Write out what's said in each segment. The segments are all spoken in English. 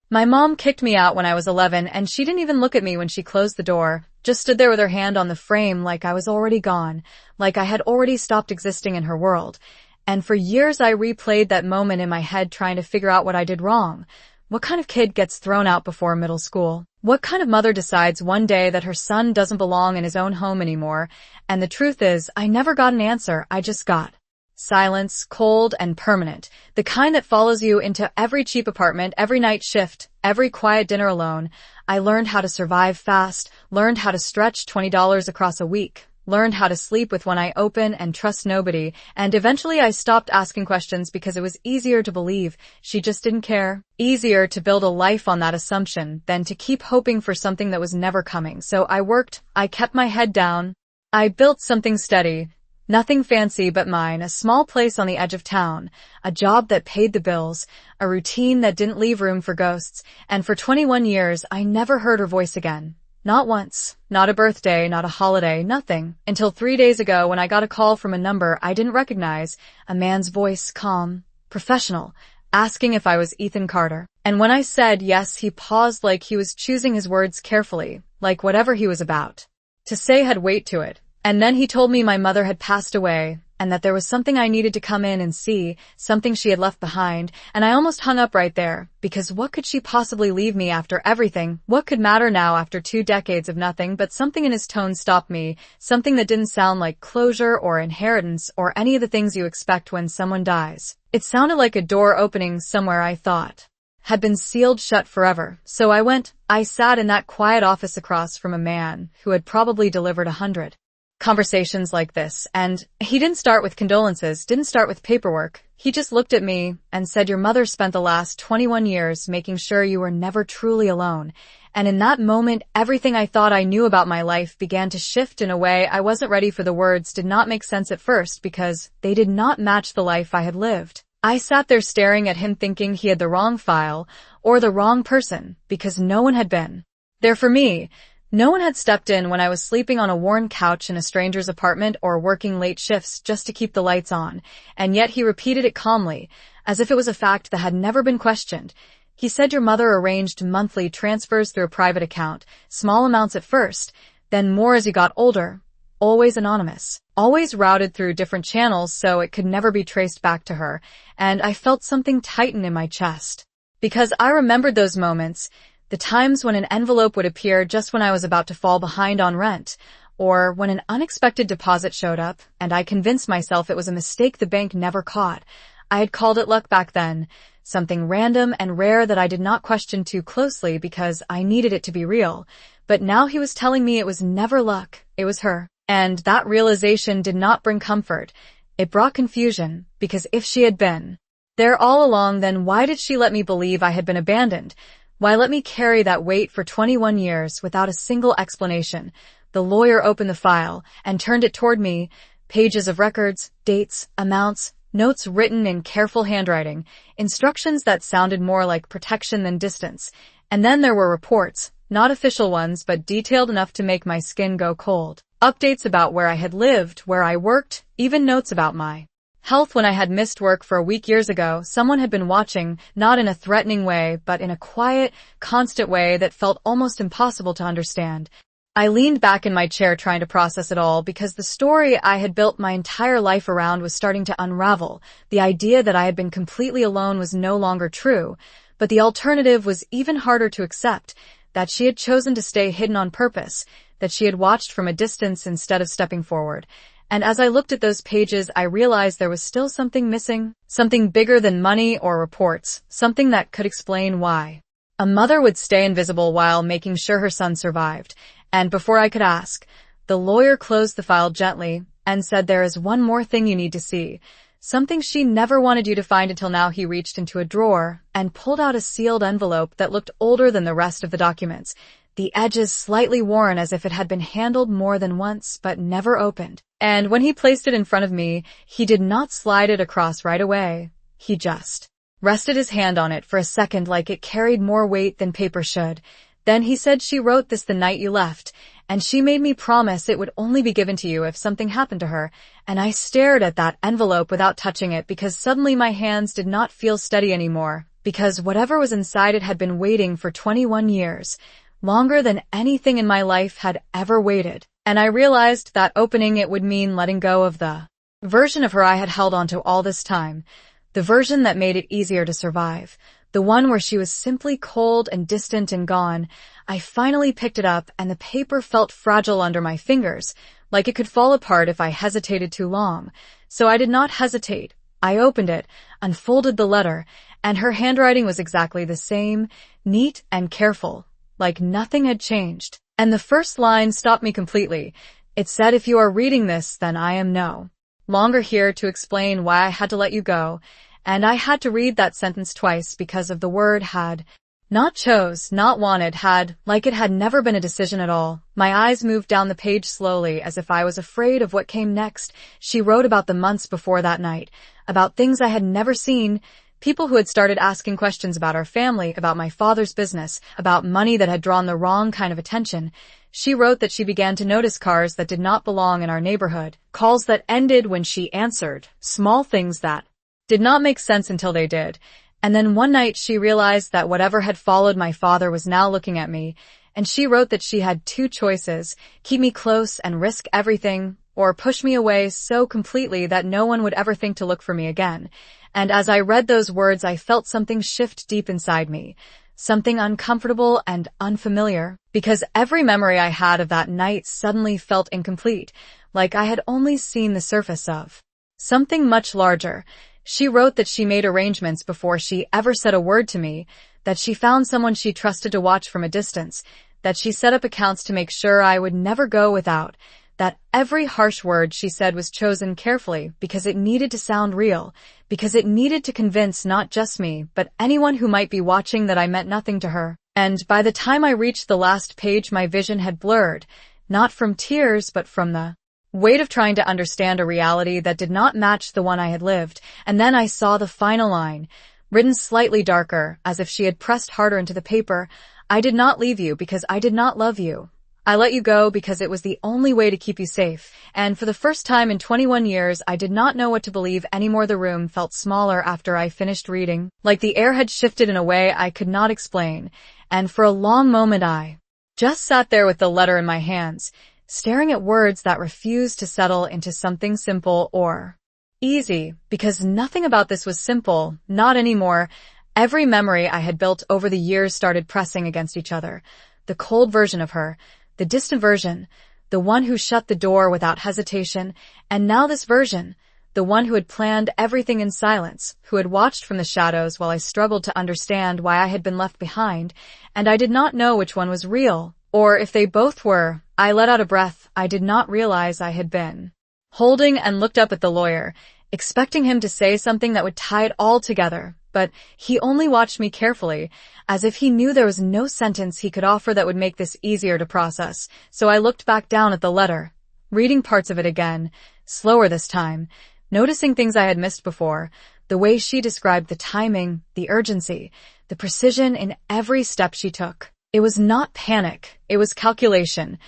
My mom kicked me out when I was 11, and she didn't even look at me when she closed the door, just stood there with her hand on the frame like I was already gone, like I had already stopped existing in her world. And for years I replayed that moment in my head trying to figure out what I did wrong. What kind of kid gets thrown out before middle school? What kind of mother decides one day that her son doesn't belong in his own home anymore? And the truth is, I never got an answer, I just got silence, cold and permanent, the kind that follows you into every cheap apartment, every night shift, every quiet dinner alone. I learned how to survive fast, learned how to stretch $20 across a week, learned how to sleep with one eye open and trust nobody, and eventually I stopped asking questions because it was easier to believe she just didn't care. Easier to build a life on that assumption than to keep hoping for something that was never coming. So I worked, I kept my head down, I built something steady. Nothing fancy but mine, a small place on the edge of town, a job that paid the bills, a routine that didn't leave room for ghosts, and for 21 years I never heard her voice again. Not once, not a birthday, not a holiday, nothing, until 3 days ago when I got a call from a number I didn't recognize, a man's voice, calm, professional, asking if I was Ethan Carter. And when I said yes, he paused like he was choosing his words carefully, like whatever he was about to say had weight to it. And then he told me my mother had passed away, and that there was something I needed to come in and see, something she had left behind, and I almost hung up right there, because what could she possibly leave me after everything? What could matter now after 2 decades of nothing? But something in his tone stopped me, something that didn't sound like closure or inheritance or any of the things you expect when someone dies. It sounded like a door opening somewhere I thought had been sealed shut forever. So I sat in that quiet office across from a man who had probably delivered 100 conversations like this, and he didn't start with condolences, didn't start with paperwork. He just looked at me and said, "Your mother spent the last 21 years making sure you were never truly alone." And in that moment, everything I thought I knew about my life began to shift in a way I wasn't ready for. The words did not make sense at first because they did not match the life I had lived. I sat there staring at him thinking he had the wrong file or the wrong person, because no one had been there for me. No one had stepped in when I was sleeping on a worn couch in a stranger's apartment or working late shifts just to keep the lights on, and yet he repeated it calmly, as if it was a fact that had never been questioned. He said, "Your mother arranged monthly transfers through a private account, small amounts at first, then more as you got older, always anonymous, always routed through different channels so it could never be traced back to her." And I felt something tighten in my chest, because I remembered those moments, the times when an envelope would appear just when I was about to fall behind on rent, or when an unexpected deposit showed up, and I convinced myself it was a mistake the bank never caught. I had called it luck back then, something random and rare that I did not question too closely because I needed it to be real. But now he was telling me it was never luck, it was her. And that realization did not bring comfort. It brought confusion, because if she had been there all along, then why did she let me believe I had been abandoned? Why let me carry that weight for 21 years without a single explanation? The lawyer opened the file and turned it toward me. Pages of records, dates, amounts, notes written in careful handwriting, instructions that sounded more like protection than distance. And then there were reports, not official ones, but detailed enough to make my skin go cold. Updates about where I had lived, where I worked, even notes about my health when I had missed work for a week years ago. Someone had been watching, not in a threatening way, but in a quiet, constant way that felt almost impossible to understand. I leaned back in my chair trying to process it all, because the story I had built my entire life around was starting to unravel. The idea that I had been completely alone was no longer true, but the alternative was even harder to accept, that she had chosen to stay hidden on purpose, that she had watched from a distance instead of stepping forward. And as I looked at those pages, I realized there was still something missing, something bigger than money or reports, something that could explain why a mother would stay invisible while making sure her son survived. And before I could ask, the lawyer closed the file gently and said, "There is one more thing you need to see, something she never wanted you to find until now." He reached into a drawer and pulled out a sealed envelope that looked older than the rest of the documents, the edges slightly worn as if it had been handled more than once but never opened. And when he placed it in front of me, he did not slide it across right away. He just rested his hand on it for a second like it carried more weight than paper should. Then he said, "She wrote this the night you left, and she made me promise it would only be given to you if something happened to her." And I stared at that envelope without touching it, because suddenly my hands did not feel steady anymore, because whatever was inside it had been waiting for 21 years, longer than anything in my life had ever waited. And I realized that opening it would mean letting go of the version of her I had held onto all this time, the version that made it easier to survive, the one where she was simply cold and distant and gone. I finally picked it up, and the paper felt fragile under my fingers, like it could fall apart if I hesitated too long. So I did not hesitate. I opened it, unfolded the letter, and her handwriting was exactly the same, neat and careful, like nothing had changed. And the first line stopped me completely. It said, "If you are reading this, then I am no longer here to explain why I had to let you go." And I had to read that sentence twice because of the word had. Not chose, not wanted, had, like it had never been a decision at all. My eyes moved down the page slowly, as if I was afraid of what came next. She wrote about the months before that night, about things I had never seen, people who had started asking questions about our family, about my father's business, about money that had drawn the wrong kind of attention. She wrote that she began to notice cars that did not belong in our neighborhood, calls that ended when she answered, small things that did not make sense until they did. And then one night she realized that whatever had followed my father was now looking at me, and she wrote that she had two choices: keep me close and risk everything, or push me away so completely that no one would ever think to look for me again. And as I read those words, I felt something shift deep inside me, something uncomfortable and unfamiliar, because every memory I had of that night suddenly felt incomplete, like I had only seen the surface of something much larger. She wrote that she made arrangements before she ever said a word to me, that she found someone she trusted to watch from a distance, that she set up accounts to make sure I would never go without, that every harsh word she said was chosen carefully because it needed to sound real, because it needed to convince not just me, but anyone who might be watching that I meant nothing to her. And by the time I reached the last page, my vision had blurred, not from tears, but from the weight of trying to understand a reality that did not match the one I had lived. And then I saw the final line, written slightly darker, as if she had pressed harder into the paper. I did not leave you because I did not love you. I let you go because it was the only way to keep you safe. And for the first time in 21 years, I did not know what to believe anymore. The room felt smaller after I finished reading, like the air had shifted in a way I could not explain. And for a long moment I just sat there with the letter in my hands, staring at words that refused to settle into something simple or easy, because nothing about this was simple, not anymore. Every memory I had built over the years started pressing against each other. The cold version of her, the distant version, the one who shut the door without hesitation, and now this version, the one who had planned everything in silence, who had watched from the shadows while I struggled to understand why I had been left behind, and I did not know which one was real, or if they both were. I let out a breath I did not realize I had been holding, and looked up at the lawyer, expecting him to say something that would tie it all together, but he only watched me carefully, as if he knew there was no sentence he could offer that would make this easier to process. So I looked back down at the letter, reading parts of it again, slower this time, noticing things I had missed before, the way she described the timing, the urgency, the precision in every step she took. It was not panic, it was calculation.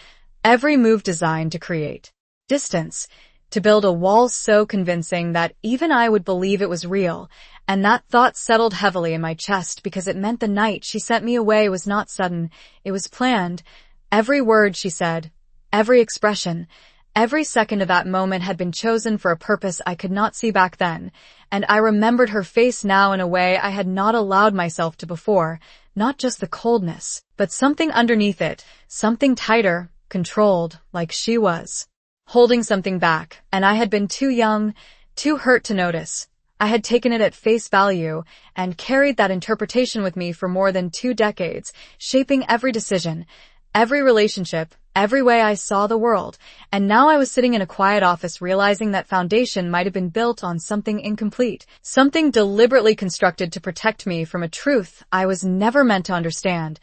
Every move designed to create distance, to build a wall so convincing that even I would believe it was real. And that thought settled heavily in my chest because it meant the night she sent me away was not sudden, it was planned. Every word she said, every expression, every second of that moment had been chosen for a purpose I could not see back then. And I remembered her face now in a way I had not allowed myself to before, not just the coldness, but something underneath it, something tighter, controlled, like she was holding something back, and I had been too young, too hurt to notice. I had taken it at face value and carried that interpretation with me for more than 2 decades, shaping every decision, every relationship, every way I saw the world. And now I was sitting in a quiet office realizing that foundation might have been built on something incomplete, something deliberately constructed to protect me from a truth I was never meant to understand.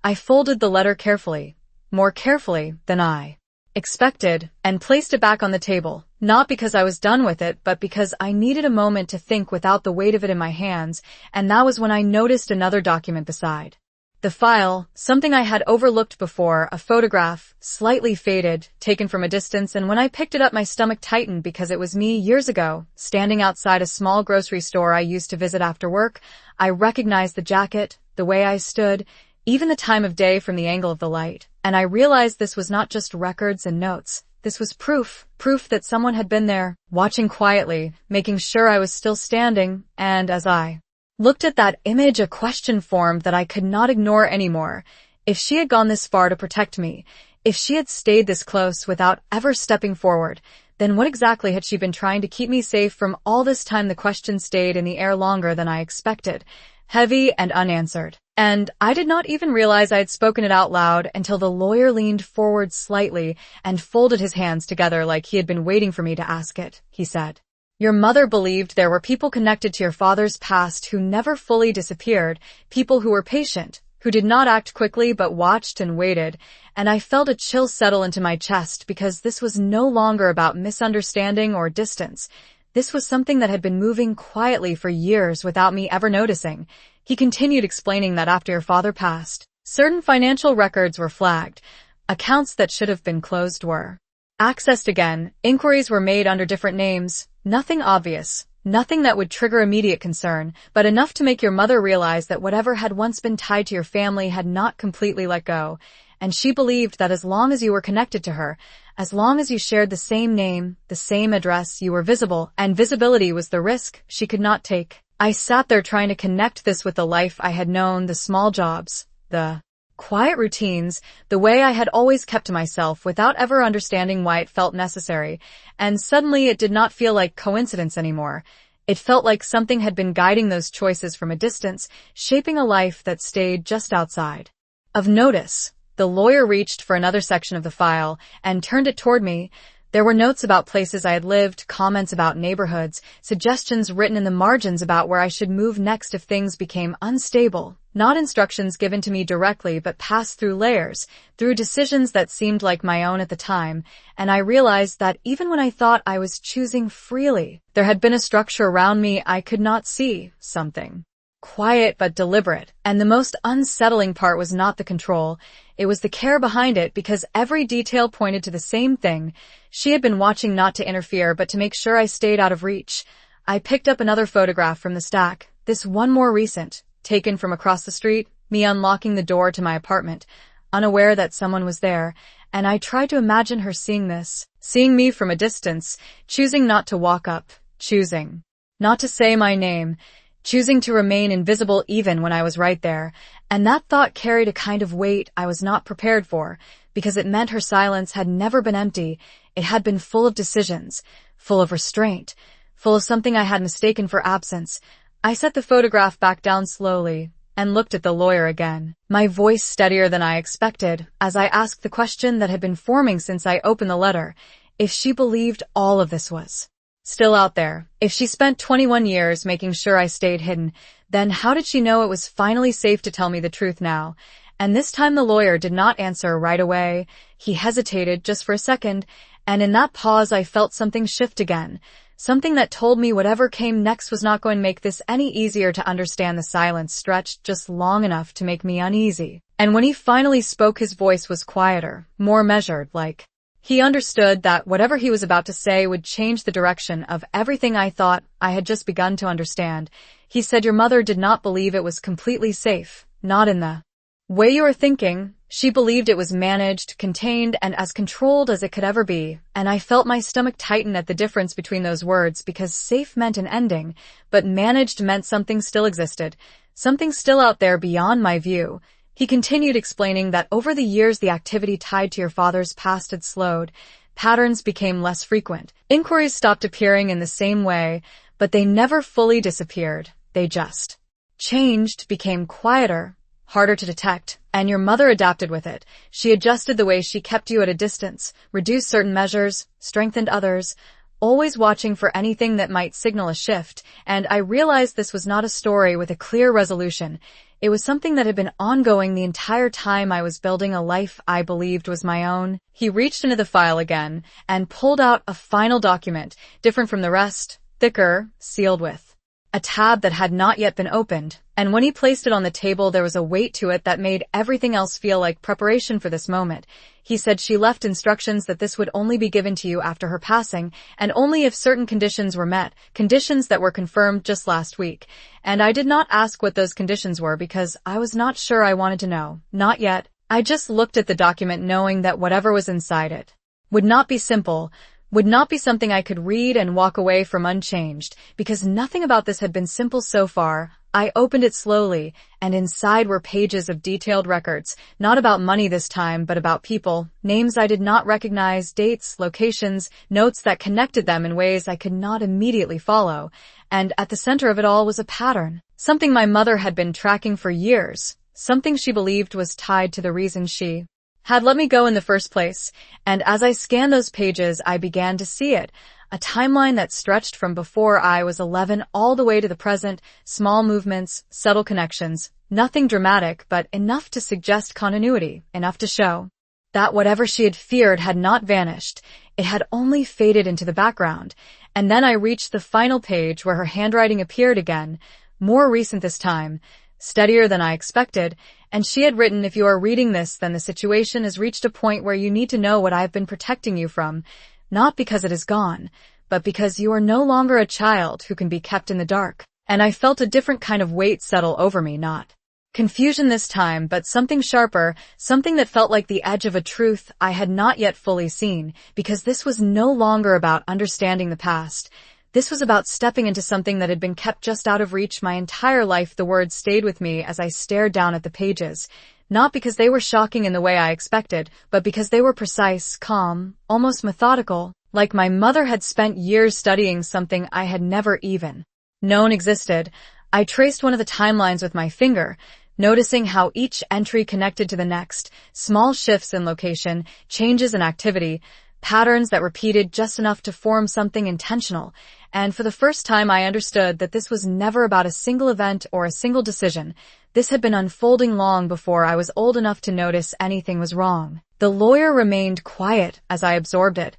I folded the letter carefully, more carefully than I expected, and placed it back on the table, not because I was done with it, but because I needed a moment to think without the weight of it in my hands. And that was when I noticed another document beside The file, something I had overlooked before, a photograph, slightly faded, taken from a distance, and when I picked it up my stomach tightened because it was me years ago, standing outside a small grocery store I used to visit after work. I recognized the jacket, the way I stood, even the time of day from the angle of the light, and I realized this was not just records and notes. This was proof that someone had been there, watching quietly, making sure I was still standing, and as I looked at that image, a question formed that I could not ignore anymore. If she had gone this far to protect me, if she had stayed this close without ever stepping forward, then what exactly had she been trying to keep me safe from all this time? The question stayed in the air longer than I expected, heavy and unanswered. And I did not even realize I had spoken it out loud until the lawyer leaned forward slightly and folded his hands together like he had been waiting for me to ask it. He said, "Your mother believed there were people connected to your father's past who never fully disappeared, people who were patient, who did not act quickly but watched and waited," and I felt a chill settle into my chest because this was no longer about misunderstanding or distance. This was something that had been moving quietly for years without me ever noticing. He continued explaining that after your father passed, certain financial records were flagged. Accounts that should have been closed were accessed again. Inquiries were made under different names. Nothing obvious, nothing that would trigger immediate concern, but enough to make your mother realize that whatever had once been tied to your family had not completely let go. And she believed that as long as you were connected to her, as long as you shared the same name, the same address, you were visible, and visibility was the risk she could not take. I sat there trying to connect this with the life I had known, the small jobs, the quiet routines, the way I had always kept to myself without ever understanding why it felt necessary, and suddenly it did not feel like coincidence anymore. It felt like something had been guiding those choices from a distance, shaping a life that stayed just outside of notice. The lawyer reached for another section of the file and turned it toward me. There were notes about places I had lived, comments about neighborhoods, suggestions written in the margins about where I should move next if things became unstable. Not instructions given to me directly, but passed through layers, through decisions that seemed like my own at the time, and I realized that even when I thought I was choosing freely, there had been a structure around me I could not see, something quiet but deliberate, and the most unsettling part was not the control, it was the care behind it, because every detail pointed to the same thing. She had been watching not to interfere but to make sure I stayed out of reach. I picked up another photograph from the stack, this one more recent, taken from across the street, me unlocking the door to my apartment, unaware that someone was there, and I tried to imagine her seeing this, seeing me from a distance, choosing not to walk up, choosing not to say my name, choosing to remain invisible even when I was right there, and that thought carried a kind of weight I was not prepared for, because it meant her silence had never been empty. It had been full of decisions, full of restraint, full of something I had mistaken for absence. I set the photograph back down slowly and looked at the lawyer again, my voice steadier than I expected, as I asked the question that had been forming since I opened the letter. If she believed all of this was still out there, if she spent 21 years making sure I stayed hidden, then how did she know it was finally safe to tell me the truth now? And this time the lawyer did not answer right away. He hesitated just for a second, and in that pause I felt something shift again, something that told me whatever came next was not going to make this any easier to understand. The silence stretched just long enough to make me uneasy, and when he finally spoke his voice was quieter, more measured, like he understood that whatever he was about to say would change the direction of everything I thought I had just begun to understand. He said, "Your mother did not believe it was completely safe, not in the way you are thinking. She believed it was managed, contained, and as controlled as it could ever be." And I felt my stomach tighten at the difference between those words, because safe meant an ending, but managed meant something still existed, something still out there beyond my view. He continued explaining that over the years the activity tied to your father's past had slowed, patterns became less frequent, inquiries stopped appearing in the same way, but they never fully disappeared. They just changed, became quieter, harder to detect, and your mother adapted with it. She adjusted the way she kept you at a distance, reduced certain measures, strengthened others, always watching for anything that might signal a shift, and I realized this was not a story with a clear resolution. It was something that had been ongoing the entire time I was building a life I believed was my own. He reached into the file again and pulled out a final document, different from the rest, thicker, sealed with a tab that had not yet been opened, and when he placed it on the table there was a weight to it that made everything else feel like preparation for this moment. He said she left instructions that this would only be given to you after her passing, and only if certain conditions were met, conditions that were confirmed just last week. And I did not ask what those conditions were because I was not sure I wanted to know. Not yet. I just looked at the document knowing that whatever was inside it would not be simple, would not be something I could read and walk away from unchanged, because nothing about this had been simple so far. I opened it slowly, and inside were pages of detailed records, not about money this time, but about people, names I did not recognize, dates, locations, notes that connected them in ways I could not immediately follow. And at the center of it all was a pattern, something my mother had been tracking for years, something she believed was tied to the reason she had let me go in the first place. And as I scanned those pages, I began to see it. A timeline that stretched from before I was 11 all the way to the present, small movements, subtle connections, nothing dramatic, but enough to suggest continuity, enough to show that whatever she had feared had not vanished. It had only faded into the background. And then I reached the final page where her handwriting appeared again, more recent this time, steadier than I expected, and she had written, "If you are reading this, then the situation has reached a point where you need to know what I have been protecting you from, not because it is gone, but because you are no longer a child who can be kept in the dark." And I felt a different kind of weight settle over me, not confusion this time, but something sharper, something that felt like the edge of a truth I had not yet fully seen, because this was no longer about understanding the past. This was about stepping into something that had been kept just out of reach my entire life. The words stayed with me as I stared down at the pages, not because they were shocking in the way I expected, but because they were precise, calm, almost methodical, like my mother had spent years studying something I had never even known existed. I traced one of the timelines with my finger, noticing how each entry connected to the next, small shifts in location, changes in activity, patterns that repeated just enough to form something intentional. And for the first time I understood that this was never about a single event or a single decision. This had been unfolding long before I was old enough to notice anything was wrong. The lawyer remained quiet as I absorbed it,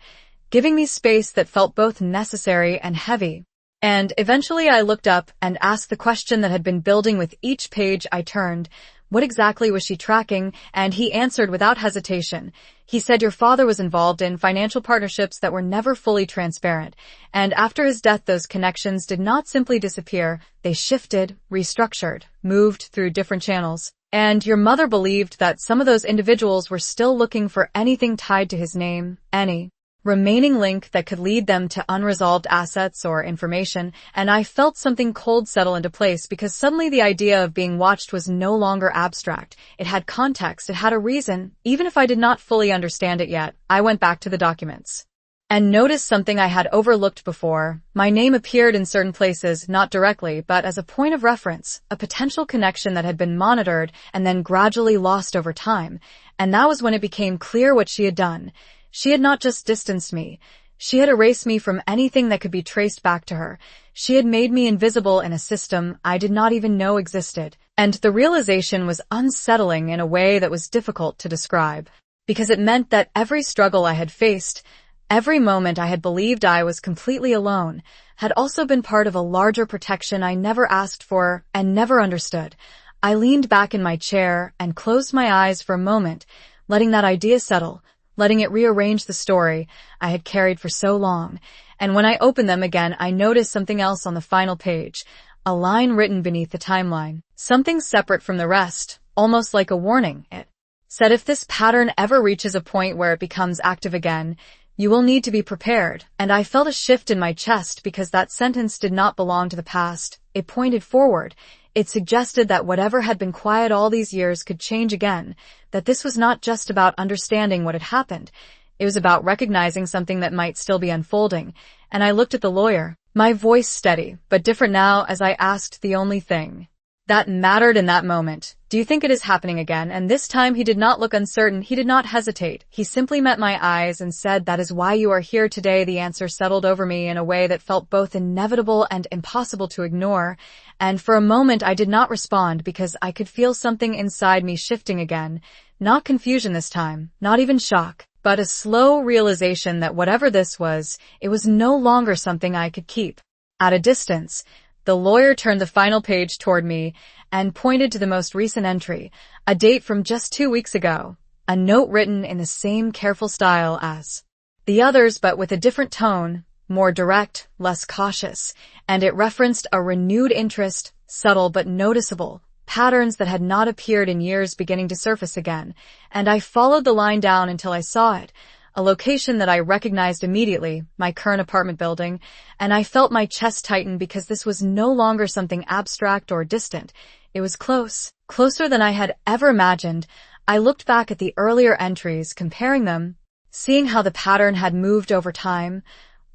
giving me space that felt both necessary and heavy. And eventually I looked up and asked the question that had been building with each page I turned. What exactly was she tracking? And he answered without hesitation. He said, "Your father was involved in financial partnerships that were never fully transparent. And after his death, those connections did not simply disappear. They shifted, restructured, moved through different channels. And your mother believed that some of those individuals were still looking for anything tied to his name, any remaining link that could lead them to unresolved assets or information." And I felt something cold settle into place, because suddenly the idea of being watched was no longer abstract. It had context, it had a reason. Even if I did not fully understand it yet, I went back to the documents and noticed something I had overlooked before. My name appeared in certain places, not directly, but as a point of reference, a potential connection that had been monitored and then gradually lost over time. And that was when it became clear what she had done. She had not just distanced me. She had erased me from anything that could be traced back to her. She had made me invisible in a system I did not even know existed. And the realization was unsettling in a way that was difficult to describe, because it meant that every struggle I had faced, every moment I had believed I was completely alone, had also been part of a larger protection I never asked for and never understood. I leaned back in my chair and closed my eyes for a moment, letting that idea settle, letting it rearrange the story I had carried for so long. And when I opened them again, I noticed something else on the final page, a line written beneath the timeline, something separate from the rest, almost like a warning. It said, "If this pattern ever reaches a point where it becomes active again, you will need to be prepared." And I felt a shift in my chest, because that sentence did not belong to the past. It pointed forward. It suggested that whatever had been quiet all these years could change again, that this was not just about understanding what had happened. It was about recognizing something that might still be unfolding. And I looked at the lawyer, my voice steady, but different now, as I asked the only thing that mattered in that moment. "Do you think it is happening again?" And this time he did not look uncertain. He did not hesitate. He simply met my eyes and said, "That is why you are here today." The answer settled over me in a way that felt both inevitable and impossible to ignore. And for a moment I did not respond, because I could feel something inside me shifting again. Not confusion this time, not even shock, but a slow realization that whatever this was, it was no longer something I could keep at a distance. The lawyer turned the final page toward me and pointed to the most recent entry, a date from just 2 weeks ago, a note written in the same careful style as the others but with a different tone, more direct, less cautious, and it referenced a renewed interest, subtle but noticeable, patterns that had not appeared in years beginning to surface again, and I followed the line down until I saw it, a location that I recognized immediately, my current apartment building, and I felt my chest tighten because this was no longer something abstract or distant. It was close, closer than I had ever imagined. I looked back at the earlier entries, comparing them, seeing how the pattern had moved over time,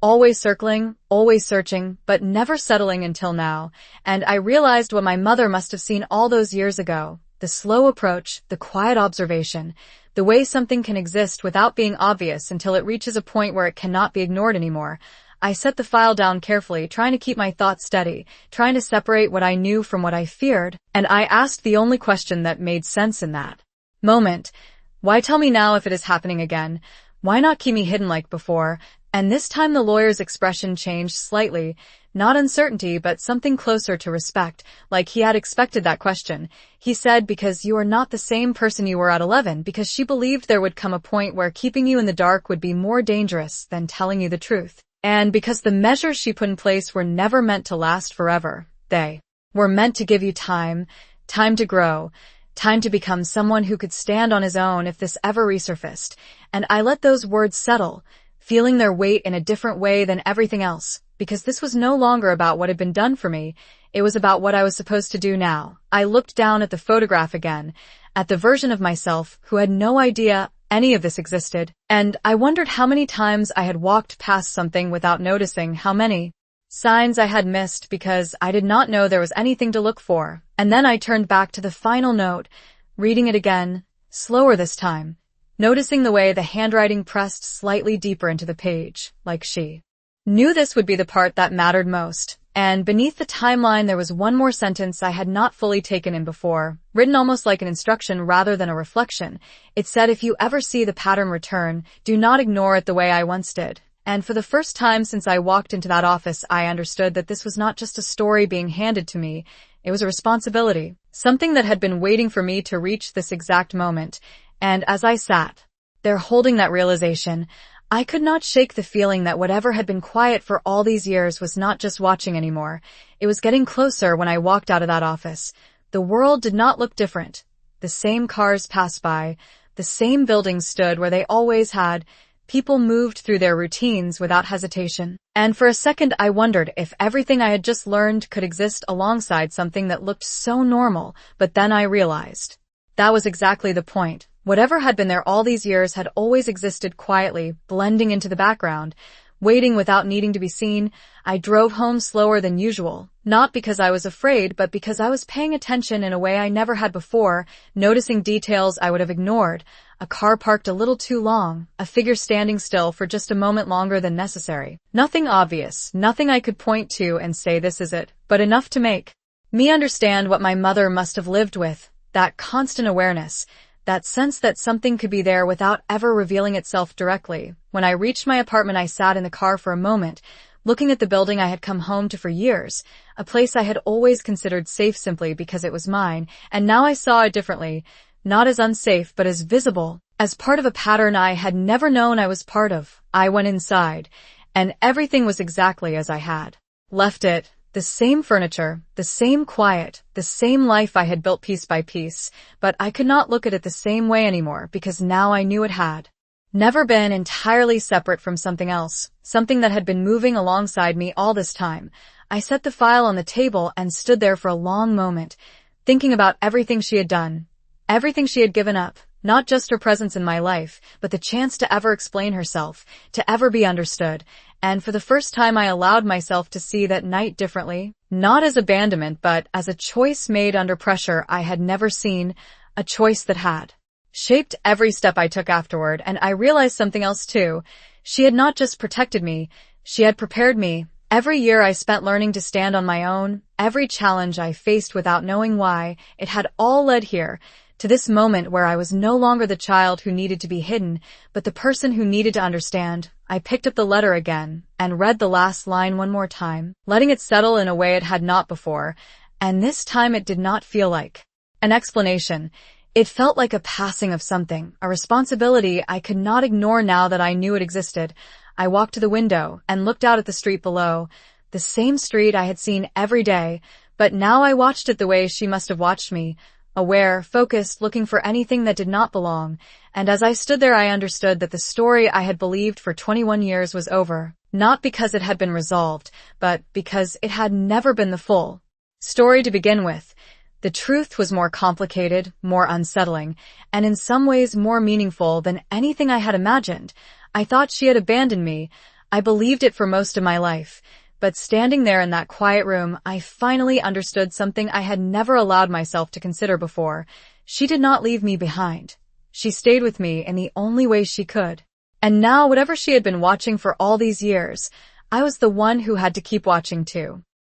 always circling, always searching, but never settling until now, and I realized what my mother must have seen all those years ago, the slow approach, the quiet observation, the way something can exist without being obvious until it reaches a point where it cannot be ignored anymore. I set the file down carefully, trying to keep my thoughts steady, trying to separate what I knew from what I feared, and I asked the only question that made sense in that moment. Why tell me now if it is happening again? Why not keep me hidden like before? And this time the lawyer's expression changed slightly, not uncertainty but something closer to respect, like he had expected that question. He said, because you are not the same person you were at 11, because she believed there would come a point where keeping you in the dark would be more dangerous than telling you the truth. And because the measures she put in place were never meant to last forever. They were meant to give you time to grow, time to become someone who could stand on his own if this ever resurfaced. And I let those words settle, feeling their weight in a different way than everything else, because this was no longer about what had been done for me, it was about what I was supposed to do now. I looked down at the photograph again, at the version of myself who had no idea any of this existed, and I wondered how many times I had walked past something without noticing, how many signs I had missed because I did not know there was anything to look for. And then I turned back to the final note, reading it again, slower this time, noticing the way the handwriting pressed slightly deeper into the page, like she knew this would be the part that mattered most. And beneath the timeline there was one more sentence I had not fully taken in before, written almost like an instruction rather than a reflection. It said, if you ever see the pattern return, do not ignore it the way I once did. And for the first time since I walked into that office, I understood that this was not just a story being handed to me, it was a responsibility, something that had been waiting for me to reach this exact moment. And as I sat there holding that realization, I could not shake the feeling that whatever had been quiet for all these years was not just watching anymore. It was getting closer when I walked out of that office. The world did not look different. The same cars passed by, the same buildings stood where they always had. People moved through their routines without hesitation. And for a second I wondered if everything I had just learned could exist alongside something that looked so normal, but then I realized that was exactly the point. Whatever had been there all these years had always existed quietly, blending into the background, waiting without needing to be seen. I drove home slower than usual, not because I was afraid, but because I was paying attention in a way I never had before, noticing details I would have ignored. A car parked a little too long, a figure standing still for just a moment longer than necessary. Nothing obvious, nothing I could point to and say this is it, but enough to make me understand what my mother must have lived with, that constant awareness, that sense that something could be there without ever revealing itself directly. When I reached my apartment, I sat in the car for a moment, looking at the building I had come home to for years, a place I had always considered safe simply because it was mine, and now I saw it differently, not as unsafe but as visible, as part of a pattern I had never known I was part of. I went inside, and everything was exactly as I had left it. The same furniture, the same quiet, the same life I had built piece by piece, but I could not look at it the same way anymore because now I knew it had never been entirely separate from something else, something that had been moving alongside me all this time. I set the file on the table and stood there for a long moment, thinking about everything she had done, everything she had given up, not just her presence in my life, but the chance to ever explain herself, to ever be understood. And for the first time I allowed myself to see that night differently, not as abandonment but as a choice made under pressure I had never seen, a choice that had shaped every step I took afterward. And I realized something else too. She had not just protected me, she had prepared me. Every year I spent learning to stand on my own, every challenge I faced without knowing why, it had all led here, to this moment where I was no longer the child who needed to be hidden, but the person who needed to understand I picked up the letter again and read the last line one more time, letting it settle in a way it had not before, and this time it did not feel like an explanation. It felt like a passing of something, a responsibility I could not ignore now that I knew it existed. I walked to the window and looked out at the street below, the same street I had seen every day, but now I watched it the way she must have watched me, aware, focused, looking for anything that did not belong, and as I stood there I understood that the story I had believed for 21 years was over, not because it had been resolved, but because it had never been the full story to begin with. The truth was more complicated, more unsettling, and in some ways more meaningful than anything I had imagined. I thought she had abandoned me. I believed it for most of my life. But standing there in that quiet room, I finally understood something I had never allowed myself to consider before. She did not leave me behind. She stayed with me in the only way she could. And now, whatever she had been watching for all these years, I was the one who had to keep watching too.